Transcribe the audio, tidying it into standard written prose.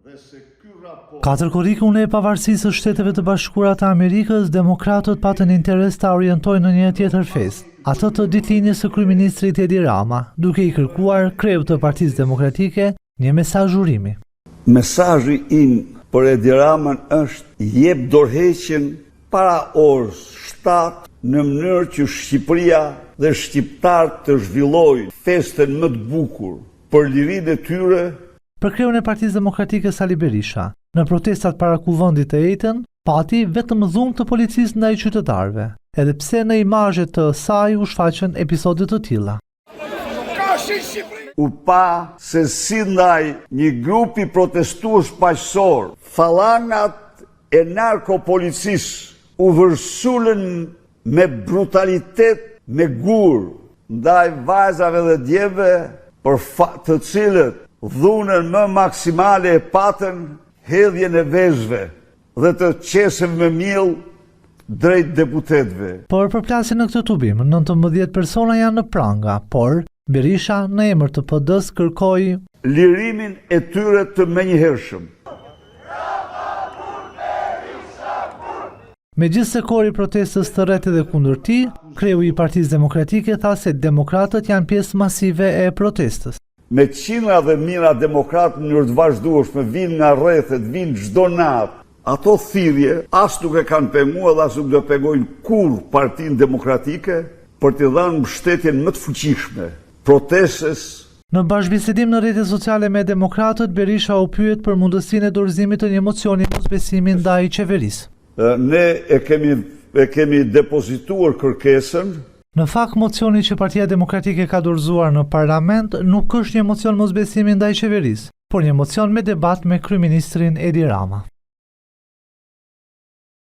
Katër kurrikun e pavarësisë së Shteteve të Bashkuara të Amerikës, demokratët patën interes ta orientojnë në një tjetër festë, atë të ditëlindjes së kryeministrit Edi Rama, duke i kërkuar kreut të Partisë Demokratike një mesazh urimi. Mesazhi im për Edi Ramën është jep dorëheqjen para orës 7 në mënyrë që Shqipëria dhe shqiptarët të zhvillojnë festën më të bukur për lirinë e tyre. Për kreun e Partisë Demokratike Sali Berisha, në protestat para kuvendit të Ejtën, pati vetëm dhunë të policisë ndaj qytetarëve, edhe pse në imazhet të saj u shfaqën episode të tilla. U pa se si ndaj një grupi protestues paqësor, fallangat e narkopolicisë u vërsulën me brutalitet, me gur, ndaj vajzave dhe djemve për të cilët dhunën më maksimale e patën hedhjen e vezëve dhe të qesën me miell drejt deputetëve. Por përplasin në këtë tubim, 19 persona janë në pranga, por Berisha në emër të PD-s kërkoi lirimin e tyre të menjëhershëm. Megjithse kori protestës të rrethë dhe kundër tij, kreu i Partisë Demokratike tha se demokratët janë pjesë masive e protestës. Me qindra dhe mijëra demokratë në mënyrë të vazhdueshme vinë nga rrethet, vinë çdo natë. Ato thirrje as nuk e kanë penguar dhe as nuk do pengojnë kurrë Partinë Demokratike për t'i dhënë mbështetjen më të fuqishme protestës. Në bashkëbisedim në rrjetet sociale me demokratët, Berisha u pyet për mundësinë e dorëzimit të një mocioni mosbesimi ndaj qeverisë. Ne e kemi depozituar kërkesën. Në fakt, mocioni që Partia Demokratike ka dorëzuar në parlament nuk është një mocion mosbesimi ndaj qeverisë, por një mocion me debat me kryeministrin Edi Rama.